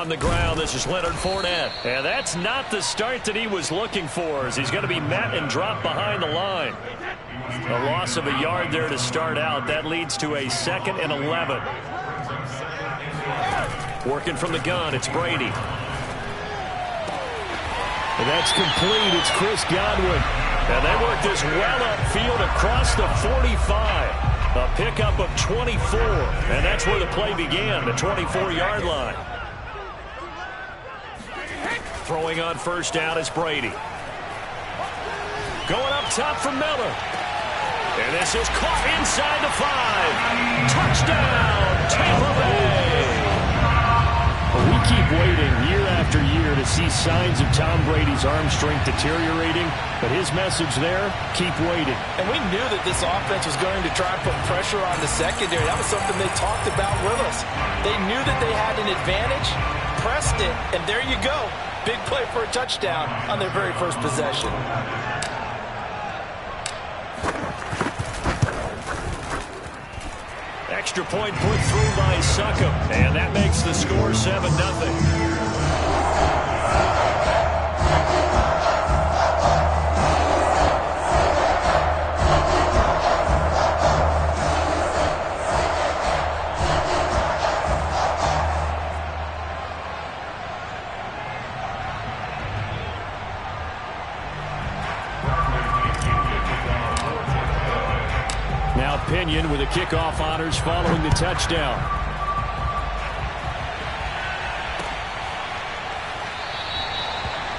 On the ground, this is Leonard Fournette. And that's not the start that he was looking for, as he's going to be met and dropped behind the line. A loss of a yard there to start out. That leads to a 2nd and 11. Working from the gun, it's Brady. And that's complete. It's Chris Godwin. And they work this well upfield across the 45. A pickup of 24. And that's where the play began, the 24-yard line. Throwing on first down is Brady. Going up top for Miller. And this is caught inside the 5. Touchdown, Tampa Bay. We keep waiting year after year to see signs of Tom Brady's arm strength deteriorating, but his message there, keep waiting. And we knew that this offense was going to try to put pressure on the secondary. That was something they talked about with us. They knew that they had an advantage, pressed it, and there you go. Big play for a touchdown on their very first possession. Extra point put through by Succop, and that makes the score 7-0. Pinion with the kickoff honors following the touchdown.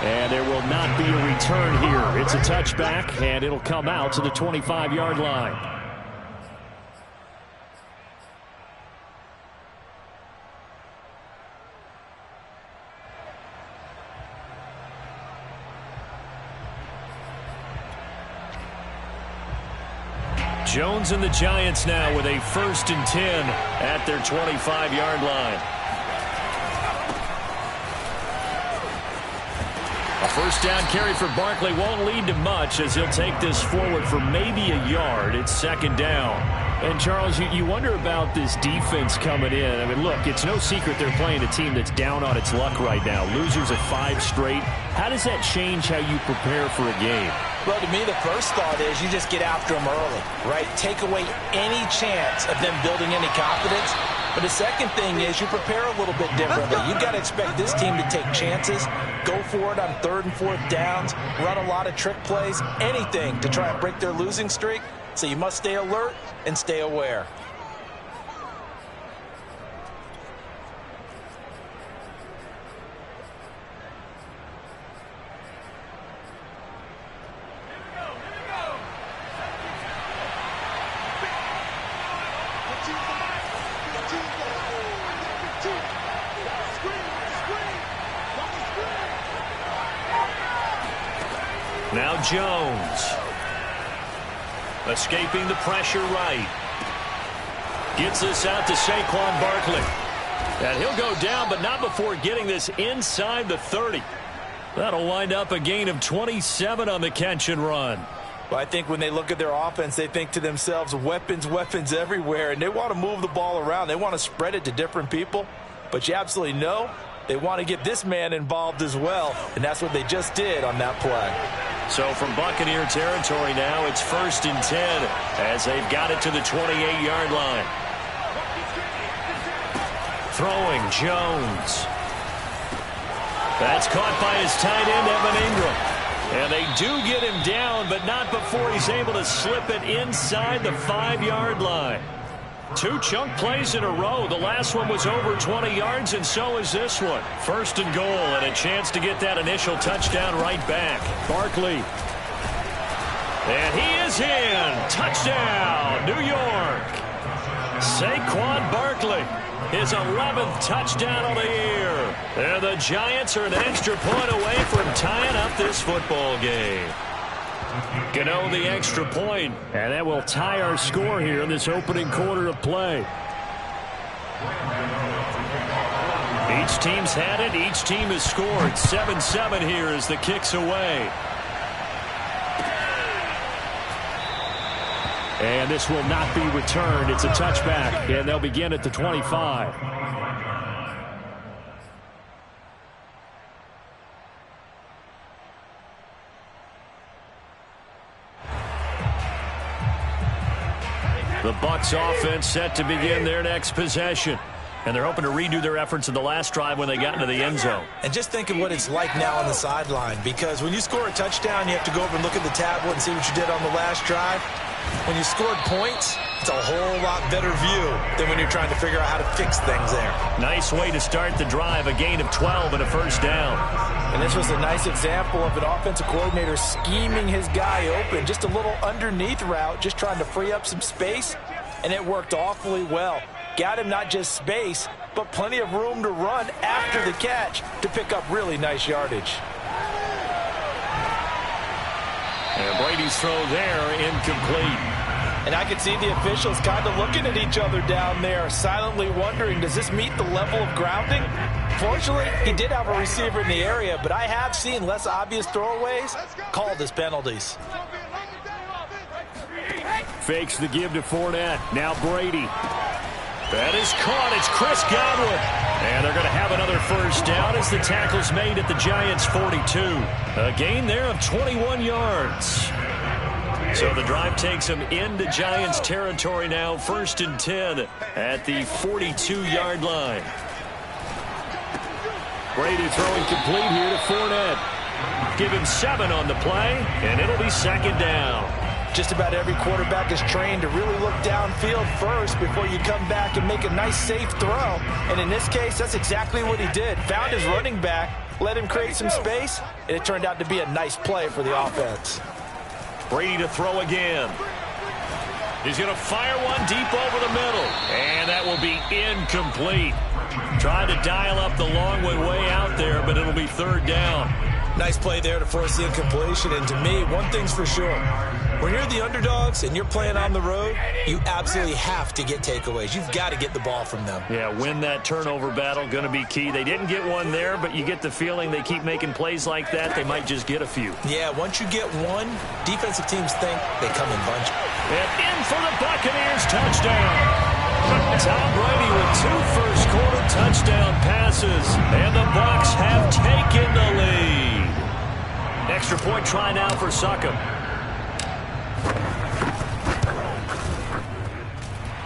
And there will not be a return here. It's a touchback, and it'll come out to the 25-yard line. Jones and the Giants now with a 1st and 10 at their 25-yard line. A first down carry for Barkley won't lead to much, as he'll take this forward for maybe a yard. It's 2nd down. And, Charles, you wonder about this defense coming in. I mean, look, it's no secret they're playing a team that's down on its luck right now. Losers of 5 straight. How does that change how you prepare for a game? Well, to me, the first thought is you just get after them early, right? Take away any chance of them building any confidence. But the second thing is you prepare a little bit differently. You've got to expect this team to take chances, go for it on 3rd and 4th downs, run a lot of trick plays, anything to try and break their losing streak. So you must stay alert and stay aware. Now Jones. Escaping the pressure right. Gets this out to Saquon Barkley. And he'll go down, but not before getting this inside the 30. That'll wind up a gain of 27 on the catch and run. Well, I think when they look at their offense, they think to themselves, weapons, weapons everywhere. And they want to move the ball around. They want to spread it to different people. But you absolutely know they want to get this man involved as well. And that's what they just did on that play. So from Buccaneer territory now, it's 1st and 10 as they've got it to the 28-yard line. Throwing Jones. That's caught by his tight end, Evan Ingram. And they do get him down, but not before he's able to slip it inside the 5-yard line. 2 chunk plays in a row. The last one was over 20 yards, and so is this one. 1st and goal, and a chance to get that initial touchdown right back. Barkley. And he is in. Touchdown, New York. Saquon Barkley, his 11th touchdown of the year. And the Giants are an extra point away from tying up this football game. Gano the extra point, and that will tie our score here in this opening quarter of play. Each team's had it. Each team has scored. 7-7 here as the kick's away. And this will not be returned. It's a touchback, and they'll begin at the 25. The Bucs offense set to begin their next possession. And they're hoping to redo their efforts in the last drive when they got into the end zone. And just think of what it's like now on the sideline, because when you score a touchdown, you have to go over and look at the tablet and see what you did on the last drive. When you scored points, it's a whole lot better view than when you're trying to figure out how to fix things there. Nice way to start the drive, a gain of 12 and a first down. And this was a nice example of an offensive coordinator scheming his guy open. Just a little underneath route, just trying to free up some space, and it worked awfully well. Got him not just space, but plenty of room to run after the catch to pick up really nice yardage. And Brady's throw there, incomplete. And I could see the officials kind of looking at each other down there, silently wondering, does this meet the level of grounding? Fortunately, he did have a receiver in the area, but I have seen less obvious throwaways called as penalties. Fakes the give to Fournette. Now Brady. That is caught. It's Chris Godwin. And they're going to have another first down as the tackle's made at the Giants' 42. A gain there of 21 yards. So the drive takes them into Giants territory now. 1st and 10 at the 42-yard line. Brady throwing complete here to Fournette. Give him 7 on the play, and it'll be 2nd down. Just about every quarterback is trained to really look downfield first before you come back and make a nice, safe throw. And in this case, that's exactly what he did. Found his running back, let him create some space, and it turned out to be a nice play for the offense. Brady to throw again. He's going to fire one deep over the middle, and that will be incomplete. Trying to dial up the long way out there, but it'll be 3rd down. Nice play there to force the incompletion, and to me, one thing's for sure. When you're the underdogs and you're playing on the road, you absolutely have to get takeaways. You've got to get the ball from them. Yeah, win that turnover battle, going to be key. They didn't get one there, but you get the feeling they keep making plays like that, they might just get a few. Yeah, once you get one, defensive teams think they come in bunches. And in for the Buccaneers, touchdown. Tom Brady with 2 first-quarter touchdown passes, and the Bucs have taken the lead. Extra point try now for Succop.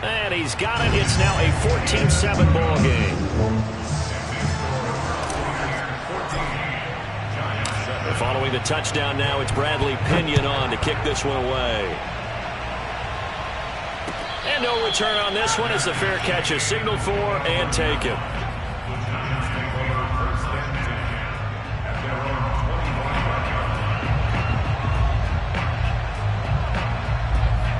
And he's got it. It's now a 14-7 ball game. And following the touchdown now, it's Bradley Pinion on to kick this one away. And no return on this one as the fair catch is signaled for and taken.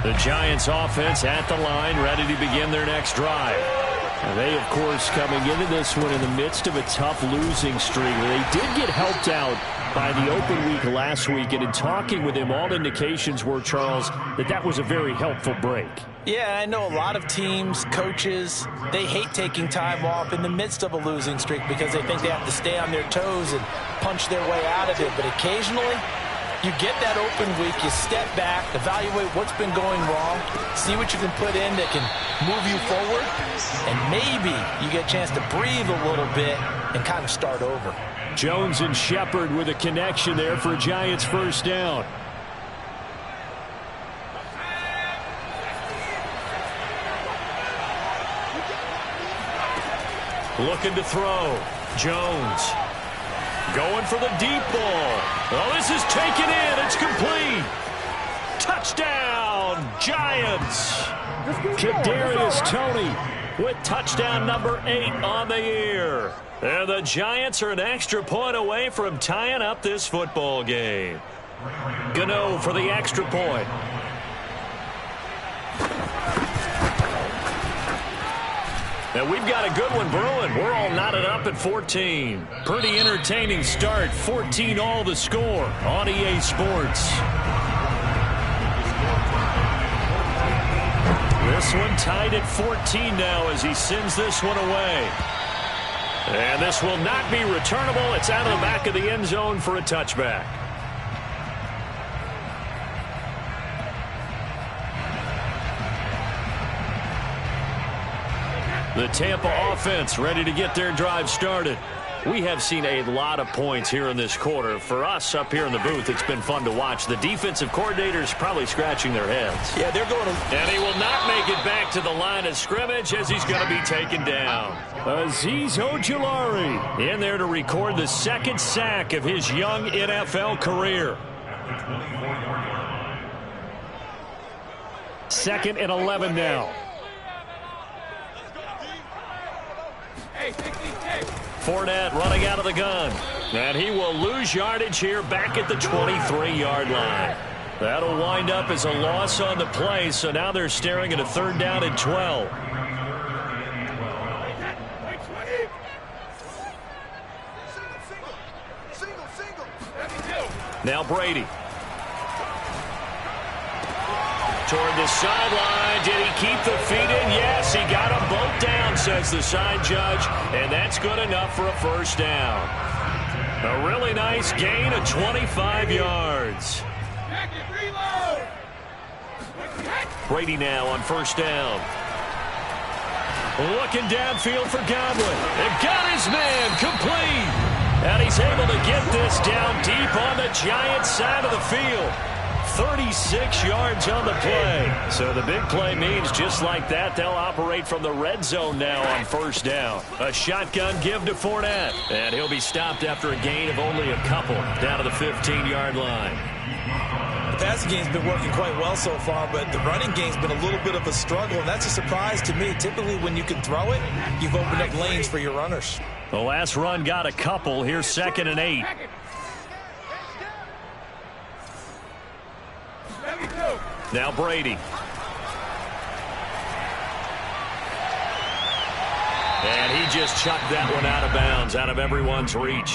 The Giants offense at the line, ready to begin their next drive. And they, of course, coming into this one in the midst of a tough losing streak. They did get helped out by the open week last week, and in talking with him, all indications were, Charles, that was a very helpful break. Yeah, I know a lot of teams, coaches, they hate taking time off in the midst of a losing streak because they think they have to stay on their toes and punch their way out of it. But occasionally, you get that open week, you step back, evaluate what's been going wrong, see what you can put in that can move you forward, and maybe you get a chance to breathe a little bit and kind of start over. Jones and Shepard with a connection there for a Giants first down. Looking to throw. Jones. Going for the deep ball. Oh, this is taken in. It's complete. Touchdown, Giants. Kadarius Toney with touchdown number 8 on the year. And the Giants are an extra point away from tying up this football game. Gano for the extra point. And we've got a good one brewing. We're all knotted up at 14. Pretty entertaining start. 14 all the score on EA Sports. This one tied at 14 now as he sends this one away. And this will not be returnable. It's out of the back of the end zone for a touchback. The Tampa offense ready to get their drive started. We have seen a lot of points here in this quarter. For us up here in the booth, it's been fun to watch. The defensive coordinators probably scratching their heads. Yeah, they're going to... And he will not make it back to the line of scrimmage as he's going to be taken down. Azeez Ojulari in there to record the second sack of his young NFL career. 2nd and 11 now. Fournette running out of the gun. And he will lose yardage here back at the 23-yard line. That'll wind up as a loss on the play, so now they're staring at a 3rd down and 12. Now Brady. Toward the sideline. Did he keep the feet in? Yes, he got them both down, says the side judge. And that's good enough for a 1st down. A really nice gain of 25 yards. Brady now on 1st down. Looking downfield for Godwin. And got his man complete. And he's able to get this down deep on the Giants side of the field. 36 yards on the play. So the big play means just like that, they'll operate from the red zone now on 1st down. A shotgun give to Fournette. And he'll be stopped after a gain of only a couple down to the 15-yard line. The passing game's been working quite well so far, but the running game's been a little bit of a struggle, and that's a surprise to me. Typically, when you can throw it, you've opened up lanes for your runners. The last run got a couple. Here's 2nd and 8. Now Brady. And he just chucked that one out of bounds, out of everyone's reach.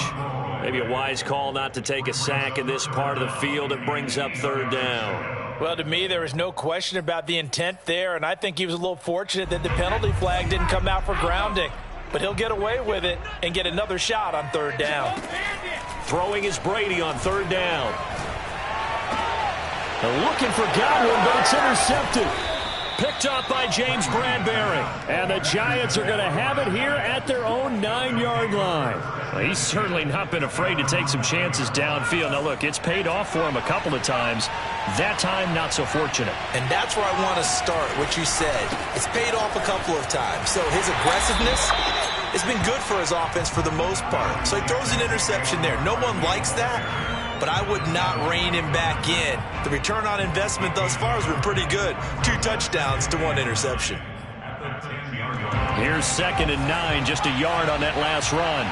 Maybe a wise call not to take a sack in this part of the field. It brings up 3rd down. Well, to me, there is no question about the intent there, and I think he was a little fortunate that the penalty flag didn't come out for grounding. But he'll get away with it and get another shot on 3rd down. Throwing is Brady on 3rd down. They're looking for Godwin, but it's intercepted. Picked up by James Bradbury. And the Giants are going to have it here at their own 9-yard line. Well, he's certainly not been afraid to take some chances downfield. Now, look, it's paid off for him a couple of times. That time, not so fortunate. And that's where I want to start, what you said. It's paid off a couple of times. So his aggressiveness has been good for his offense for the most part. So he throws an interception there. No one likes that, but I would not rein him back in. The return on investment thus far has been pretty good. 2 touchdowns to 1 interception. Here's 2nd and 9, just a yard on that last run.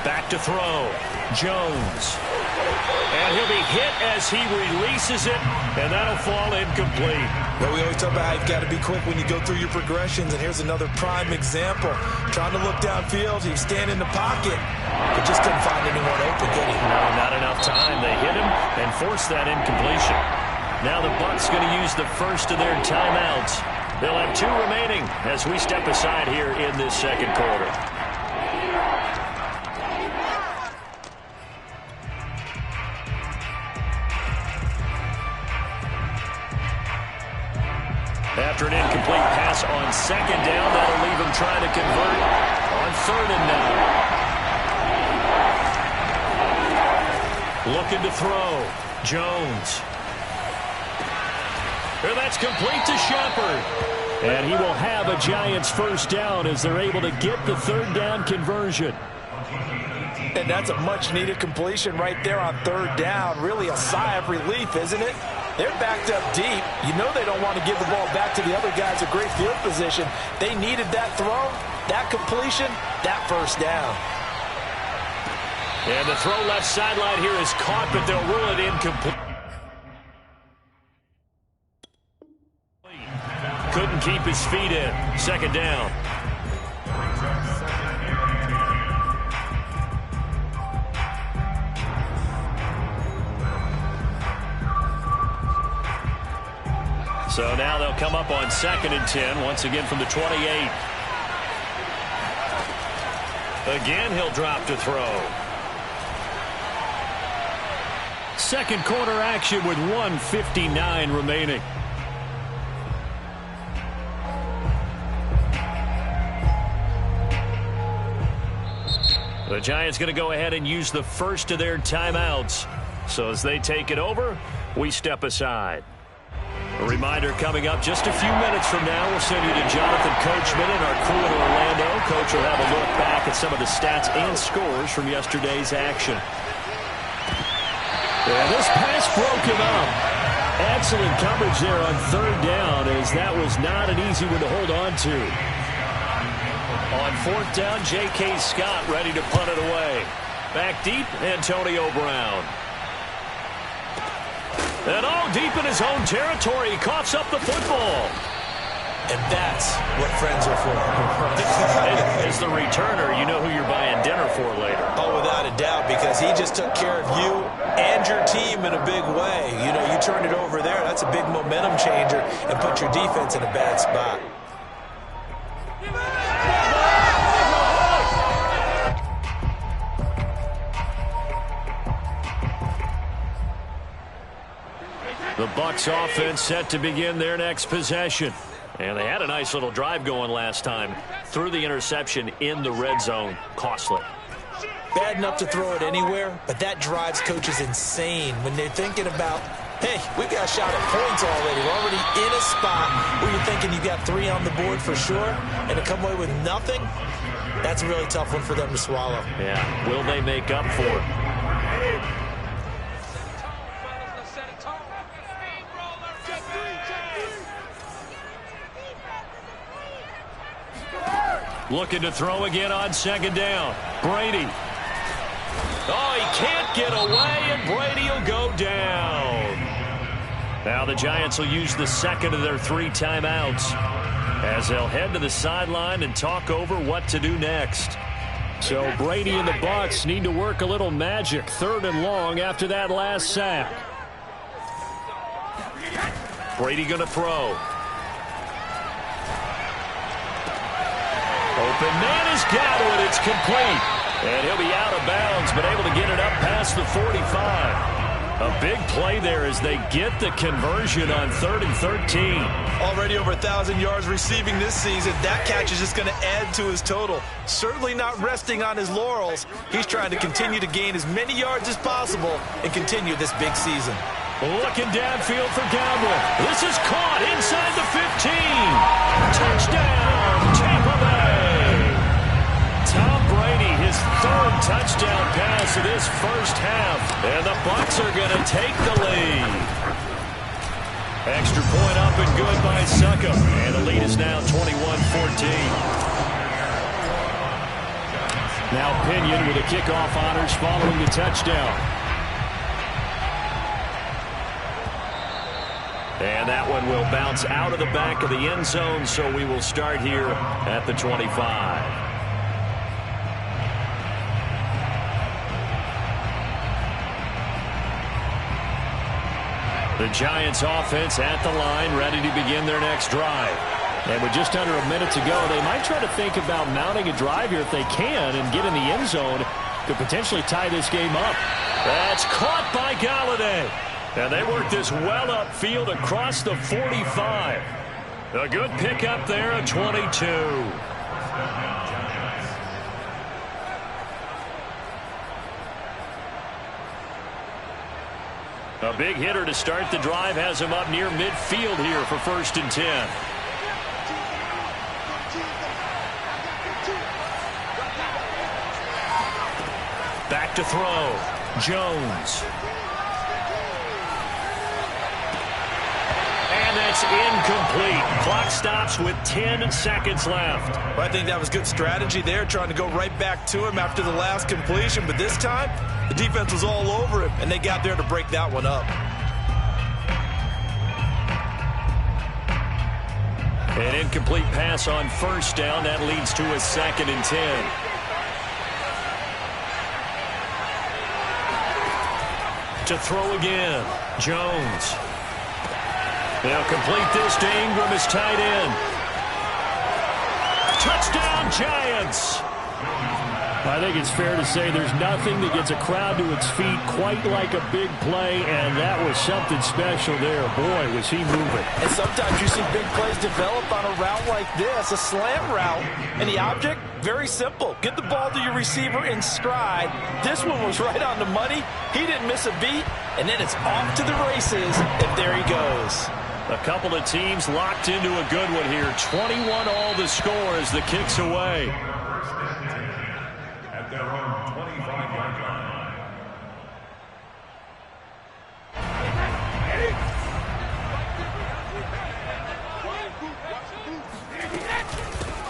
Back to throw. Jones. And he'll be hit as he releases it, and that'll fall incomplete. Well, we always talk about how you've got to be quick when you go through your progressions, and here's another prime example. Trying to look downfield, he was standing in the pocket, but just couldn't find anyone open, could he? No, not enough time. They hit him and forced that incompletion. Now the Bucs going to use the first of their timeouts. They'll have 2 remaining as we step aside here in this 2nd quarter. After an incomplete pass on 2nd down, that'll leave him trying to convert on 3rd and 9. Looking to throw. Jones. And that's complete to Shepard. And he will have a Giants 1st down as they're able to get the 3rd down conversion. And that's a much-needed completion right there on 3rd down. Really a sigh of relief, isn't it? They're backed up deep. You know they don't want to give the ball back to the other guys, a great field position. They needed that throw, that completion, that 1st down. And the throw left sideline here is caught, but they'll rule it incomplete. Couldn't keep his feet in. 2nd down. So now they'll come up on 2nd and 10, once again from the 28. Again, he'll drop to throw. second quarter action with 1:59 remaining. The Giants going to go ahead and use the first of their timeouts. So as they take it over, we step aside. A reminder coming up just a few minutes from now. We'll send you to Jonathan Coachman and our crew in Orlando. Coach will have a look back at some of the stats and scores from yesterday's action. And this pass broke him up. Excellent coverage there on third down, as that was not an easy one to hold on to. On fourth down, J.K. Scott ready to punt it away. Back deep, Antonio Brown. And all deep in his own territory, he coughs up the football. And that's what friends are for. As the returner, you know who you're buying dinner for later. Oh, without a doubt, because he just took care of you and your team in a big way. You know, you turned it over there. That's a big momentum changer and put your defense in a bad spot. The Bucs offense set to begin their next possession. And they had a nice little drive going last time. Threw the interception in the red zone. Costly. Bad enough to throw it anywhere, but that drives coaches insane when they're thinking about, hey, we've got a shot at points already. We're already in a spot where you're thinking you've got 3 on the board for sure, and to come away with nothing, that's a really tough one for them to swallow. Yeah, will they make up for it? Looking to throw again on second down. Brady. Oh, he can't get away, and Brady will go down. Now the Giants will use the second of their 3 timeouts as they'll head to the sideline and talk over what to do next. So Brady and the Bucs need to work a little magic. 3rd and long after that last sack. Brady going to throw. Open man has got it. It's complete. And he'll be out of bounds, but able to get it up past the 45. A big play there as they get the conversion on 3rd and 13. Already over 1,000 yards receiving this season. That catch is just going to add to his total. Certainly not resting on his laurels. He's trying to continue to gain as many yards as possible and continue this big season. Looking downfield for Godwin. This is caught inside the 15. Touchdown, Tampa Bay. Tom Brady, his 3rd touchdown pass of this first half. And the Bucs are going to take the lead. Extra point up and good by Succop. And the lead is now 21-14. Now Pinion with the kickoff honors following the touchdown. And that one will bounce out of the back of the end zone, so we will start here at the 25. The Giants offense at the line, ready to begin their next drive. And with just under a minute to go, they might try to think about mounting a drive here if they can and get in the end zone to potentially tie this game up. That's caught by Golladay. And they work this well upfield across the 45. A good pickup there at 22. A big hitter to start the drive has him up near midfield here for 1st and 10. Back to throw. Jones. And that's incomplete. Clock stops with 10 seconds left. Well, I think that was good strategy there, trying to go right back to him after the last completion. But this time, the defense was all over him, and they got there to break that one up. An incomplete pass on 1st down. That leads to a 2nd and 10. To throw again. Jones. They'll complete this to Ingram, his tight end. Touchdown, Giants. I think it's fair to say there's nothing that gets a crowd to its feet quite like a big play, and that was something special there. Boy, was he moving. And sometimes you see big plays develop on a route like this, a slam route, and the object, very simple. Get the ball to your receiver in stride. This one was right on the money. He didn't miss a beat, and then it's off to the races, and there he goes. A couple of teams locked into a good one here. 21 all the score as the kick's away.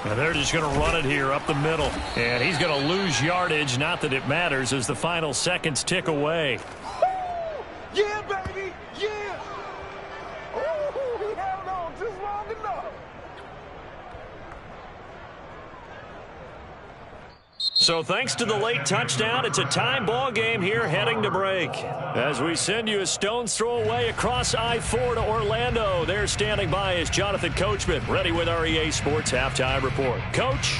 And they're just going to run it here up the middle. And he's going to lose yardage. Not that it matters as the final seconds tick away. Yeah, baby. Yeah. Oh, he held on just long enough. So thanks to the late touchdown, it's a tie ball game here heading to break. As we send you a stone's throw away across I-4 to Orlando. There standing by is Jonathan Coachman, ready with our EA Sports Halftime Report. Coach?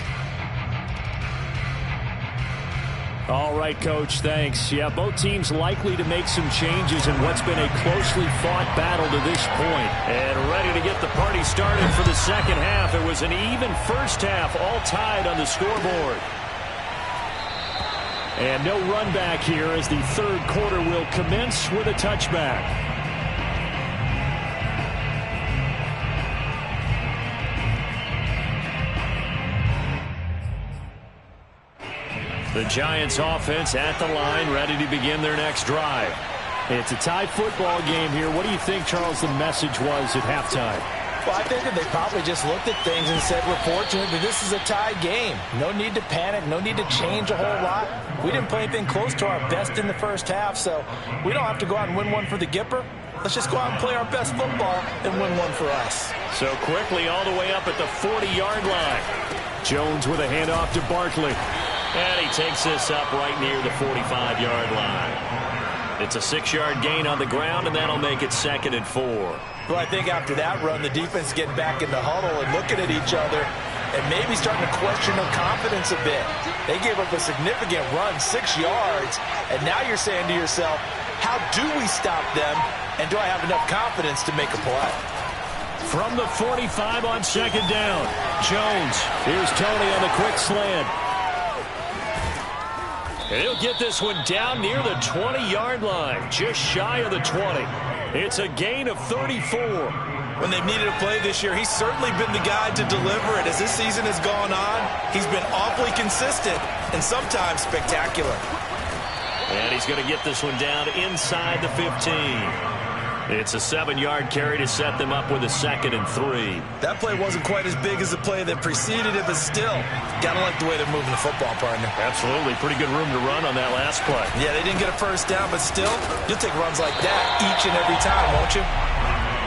All right, Coach, thanks. Yeah, both teams likely to make some changes in what's been a closely fought battle to this point. And ready to get the party started for the second half. It was an even first half, all tied on the scoreboard. And no run back here as the third quarter will commence with a touchback. The Giants offense at the line, ready to begin their next drive. It's a tie football game here. What do you think, Charles, the message was at halftime? Well, I think that they probably just looked at things and said, we're fortunate that this is a tie game. No need to panic. No need to change a whole lot. We didn't play anything close to our best in the first half, so we don't have to go out and win one for the Gipper. Let's just go out and play our best football and win one for us. So quickly all the way up at the 40-yard line. Jones with a handoff to Barkley. And he takes this up right near the 45-yard line. It's a 6-yard gain on the ground, and that'll make it 2nd and 4. Well, I think after that run, the defense getting back in the huddle and looking at each other and maybe starting to question their confidence a bit. They gave up a significant run, 6 yards, and now you're saying to yourself, how do we stop them, and do I have enough confidence to make a play? From the 45 on 2nd down, Jones. Here's Tony on the quick slant. And he'll get this one down near the 20-yard line, just shy of the 20. It's a gain of 34. When they've needed a play this year, he's certainly been the guy to deliver it. As this season has gone on, he's been awfully consistent and sometimes spectacular. And he's going to get this one down inside the 15. It's a 7-yard carry to set them up with a 2nd and 3. That play wasn't quite as big as the play that preceded it, but still, gotta like the way they're moving the football, partner. Absolutely. Pretty good room to run on that last play. Yeah, they didn't get a first down, but still, you'll take runs like that each and every time, won't you?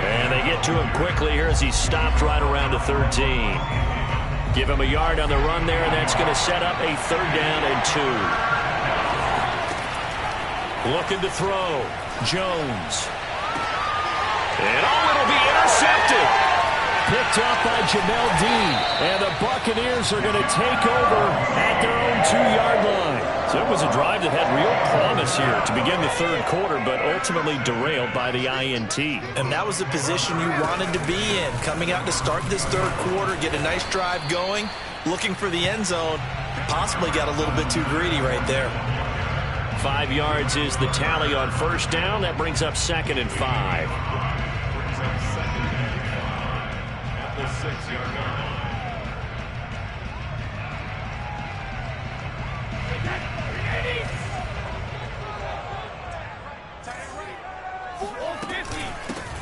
And they get to him quickly here as he stopped right around the 13. Give him a yard on the run there, and that's going to set up a 3rd down and 2. Looking to throw. Jones. And it'll be intercepted. Picked up by Jamel Dean. And the Buccaneers are going to take over at their own 2-yard line. So it was a drive that had real promise here to begin the third quarter, but ultimately derailed by the INT. And that was the position you wanted to be in. Coming out to start this third quarter, get a nice drive going, looking for the end zone. Possibly got a little bit too greedy right there. 5 yards is the tally on first down. That brings up 2nd and 5.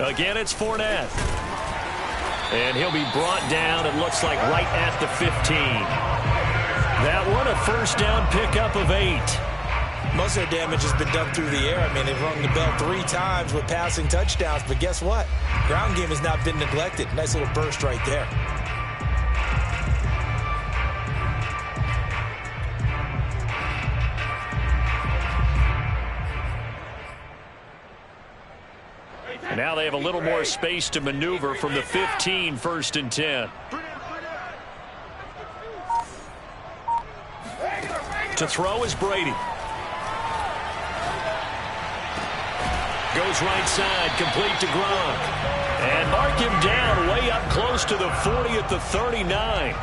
Again, it's Fournette. And he'll be brought down, it looks like, right at the 15. That one, a first down pickup of 8. Most of the damage has been done through the air. I mean, they've rung the bell 3 times with passing touchdowns, but guess what? Ground game has not been neglected. Nice little burst right there. And now they have a little more space to maneuver from the 15, 1st and 10. To throw is Brady. Goes right side, complete to Gronk. And mark him down way up close to the 40 at the 39.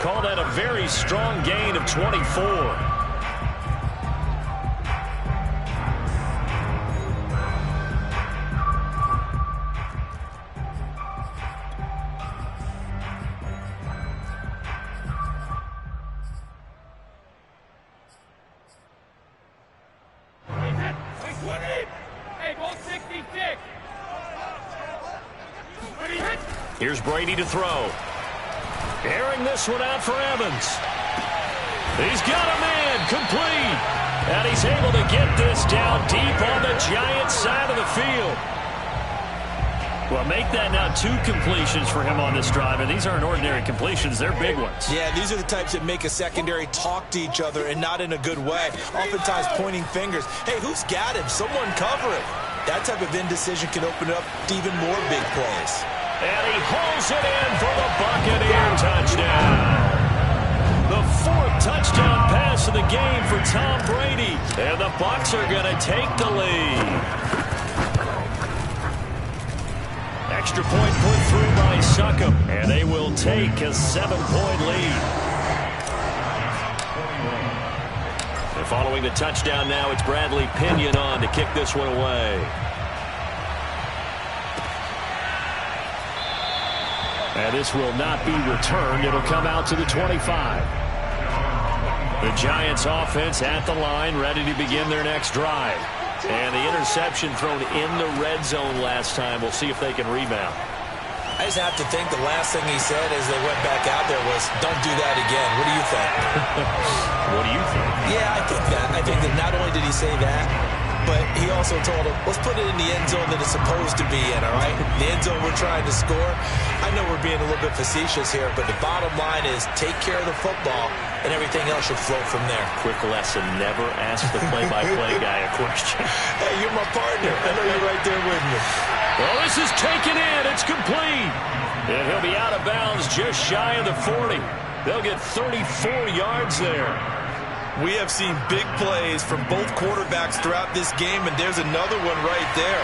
Call that a very strong gain of 24. Here's Brady to throw. Airing this one out for Evans. He's got a man, complete. And he's able to get this down deep on the Giants side of the field. Well, make that now 2 completions for him on this drive, and these aren't ordinary completions. They're big ones. Yeah, these are the types that make a secondary talk to each other and not in a good way. Oftentimes pointing fingers. Hey, who's got him? Someone cover it. That type of indecision can open up to even more big plays. And he hauls it in for the Buccaneer touchdown. The 4th touchdown pass of the game for Tom Brady. And the Bucs are going to take the lead. Extra point put through by Succop. And they will take a 7-point lead. And following the touchdown now, it's Bradley Pinion on to kick this one away. And this will not be returned. It'll come out to the 25. The Giants offense at the line, ready to begin their next drive. And the interception thrown in the red zone last time. We'll see if they can rebound. I just have to think the last thing he said as they went back out there was, don't do that again. What do you think? What do you think? Yeah, I think that. I think that not only did he say that, but he also told him, let's put it in the end zone that it's supposed to be in, all right? The end zone we're trying to score. I know we're being a little bit facetious here, but the bottom line is take care of the football, and everything else should flow from there. Quick lesson, never ask the play-by-play guy a question. Hey, you're my partner. I know you're right there with me. Well, this is taken in. It's complete. And he'll be out of bounds just shy of the 40. They'll get 34 yards there. We have seen big plays from both quarterbacks throughout this game, and there's another one right there.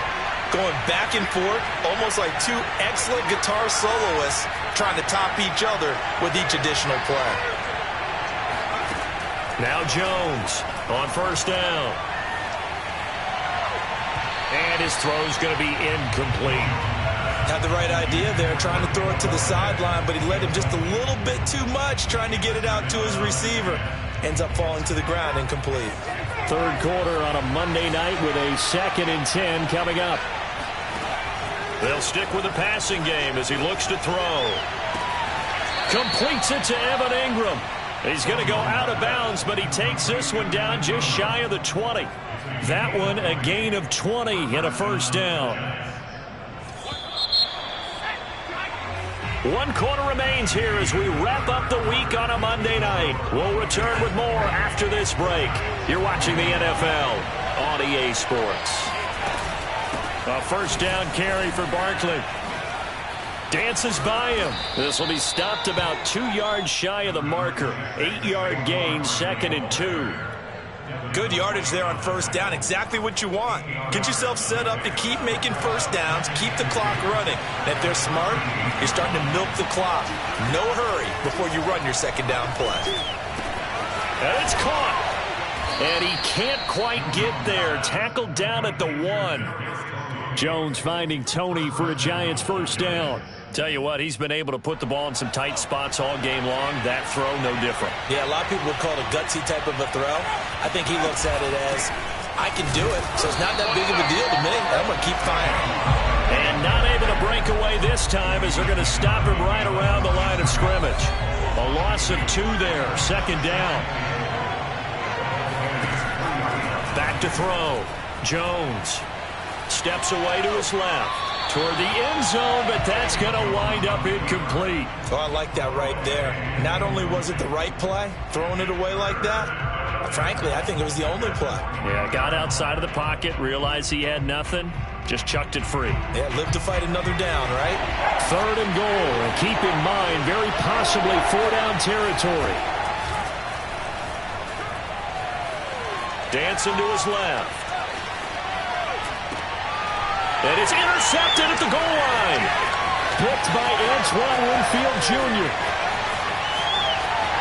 Going back and forth, almost like 2 excellent guitar soloists trying to top each other with each additional play. Now Jones on first down. And his throw's going to be incomplete. Had the right idea there, trying to throw it to the sideline, but he let him just a little bit too much, trying to get it out to his receiver. Ends up falling to the ground incomplete. 3rd quarter on a Monday night with a 2nd and 10 coming up. They'll stick with the passing game as he looks to throw. Completes it to Evan Ingram. He's going to go out of bounds, but he takes this one down just shy of the 20. That one a gain of 20 and a first down. 1 quarter remains here as we wrap up the week on a Monday night. We'll return with more after this break. You're watching the NFL on EA Sports. A first down carry for Barkley. Dances by him. This will be stopped about 2 yards shy of the marker. 8-yard gain, 2nd and 2. Good yardage there on first down. Exactly what you want. Get yourself set up to keep making first downs, keep the clock running. And if they're smart, you're starting to milk the clock. No hurry before you run your second down play. And it's caught. And he can't quite get there. Tackled down at the 1. Jones finding Tony for a Giants first down. Tell you what, he's been able to put the ball in some tight spots all game long. That throw, no different. Yeah, a lot of people would call it a gutsy type of a throw. I think he looks at it as, I can do it, so it's not that big of a deal to me. I'm going to keep firing. And not able to break away this time as they're going to stop him right around the line of scrimmage. A loss of 2 there, 2nd down. Back to throw. Jones steps away to his left. Toward the end zone, but that's going to wind up incomplete. Oh, I like that right there. Not only was it the right play, throwing it away like that, frankly, I think it was the only play. Yeah, got outside of the pocket, realized he had nothing, just chucked it free. Yeah, live to fight another down, right? 3rd and goal, and keep in mind, very possibly 4-down territory. Dancing to his left. And it's intercepted at the goal line. Picked by Antoine Winfield Jr.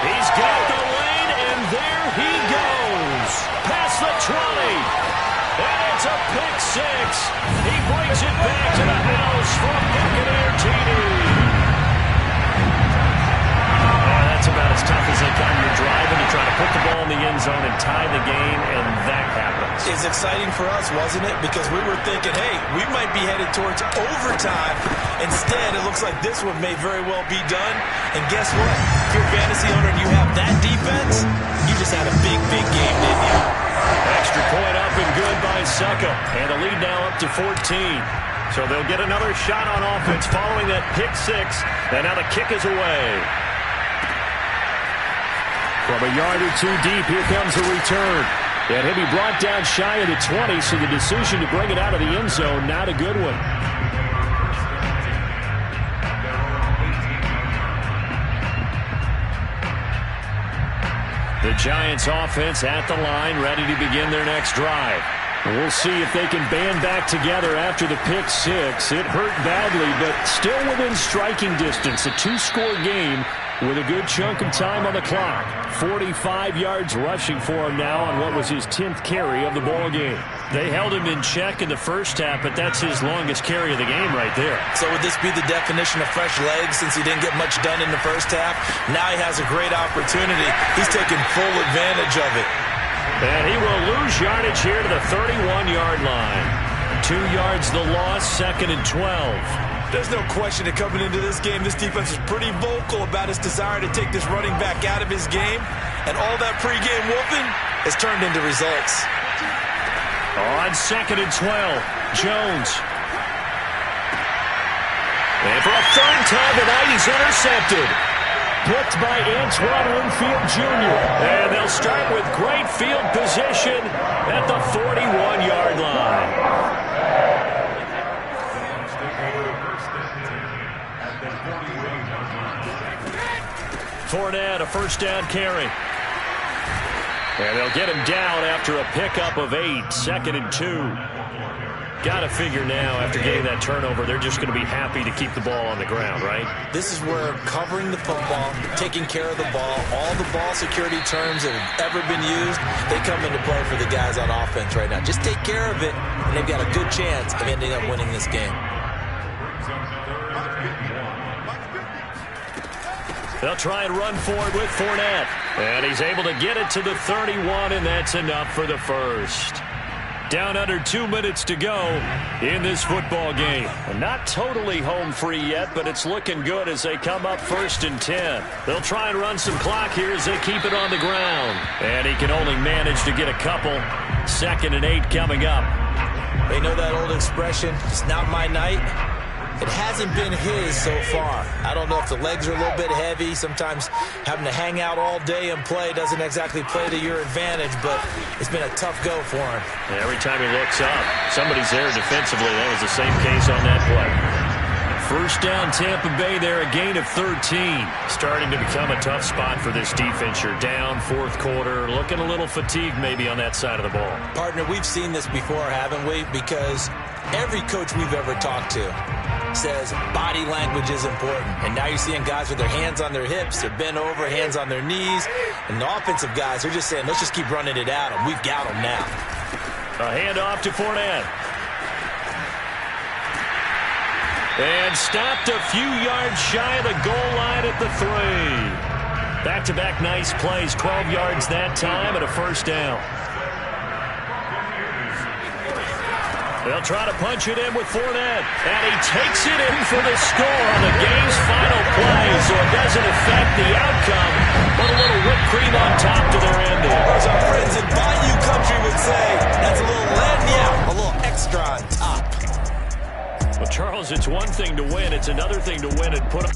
He's got the lane, and there he goes. Past the 20. And it's a pick six. He brings it back to the house for Buccaneer TD. That's about as tough as they come. You're driving to try to put the ball in the end zone and tie the game, and that happens. It's exciting for us, wasn't it? Because we were thinking, hey, we might be headed towards overtime. Instead, it looks like this one may very well be done. And guess what? If you're a fantasy owner and you have that defense, you just had a big, big game, didn't you? Extra point up and good by Succa. And the lead now up to 14. So they'll get another shot on offense following that pick six. And now the kick is away. From a yard or two deep, here comes a return. And he'll be brought down shy of the 20, so the decision to bring it out of the end zone, not a good one. The Giants offense at the line, ready to begin their next drive. We'll see if they can band back together after the pick six. It hurt badly, but still within striking distance. A two-score game with a good chunk of time on the clock. 45 yards rushing for him now on what was his 10th carry of the ball game. They held him in check in the first half, but that's his longest carry of the game right there. So would this be the definition of fresh legs since he didn't get much done in the first half? Now he has a great opportunity. He's taking full advantage of it. And he will lose yardage here to the 31-yard line. 2 yards the loss, 2nd and 12. There's no question that coming into this game, this defense is pretty vocal about its desire to take this running back out of his game. And all that pregame whooping has turned into results. On 2nd and 12, Jones. And for a third time tonight, he's intercepted. Picked by Antoine Winfield Jr. And they'll start with great field position at the 41-yard line. Fournette, a first down carry. And they'll get him down after a pickup of 8, 2nd and 2. Got to figure now, after getting that turnover, they're just going to be happy to keep the ball on the ground, right? This is where covering the football, taking care of the ball, all the ball security terms that have ever been used, they come into play for the guys on offense right now. Just take care of it, and they've got a good chance of ending up winning this game. They'll try and run forward with Fournette. And he's able to get it to the 31, and that's enough for the first. Down under 2 minutes to go in this football game. Not totally home free yet, but it's looking good as they come up 1st and 10. They'll try and run some clock here as they keep it on the ground. And he can only manage to get a couple. 2nd and 8 coming up. They know that old expression, it's not my night. It hasn't been his so far. I don't know if the legs are a little bit heavy. Sometimes having to hang out all day and play doesn't exactly play to your advantage, but it's been a tough go for him. Every time he looks up, somebody's there defensively. That was the same case on that play. First down, Tampa Bay there, a gain of 13. Starting to become a tough spot for this defense. You're down 4th quarter, looking a little fatigued maybe on that side of the ball. Partner, we've seen this before, haven't we? Because every coach we've ever talked to says body language is important. And now you're seeing guys with their hands on their hips, they're bent over, hands on their knees. And the offensive guys, they're just saying, let's just keep running it at them. We've got them now. A handoff to Fournette. And stopped a few yards shy of the goal line at the 3. Back-to-back nice plays, 12 yards that time and a first down. They'll try to punch it in with Fournette. And he takes it in for the score on the game's final play. So it doesn't affect the outcome, but a little whipped cream on top to their ending. As our friends in Bayou Country would say, that's a little lagniappe, a little extra on top. Well, Charles, it's one thing to win. It's another thing to win and put up.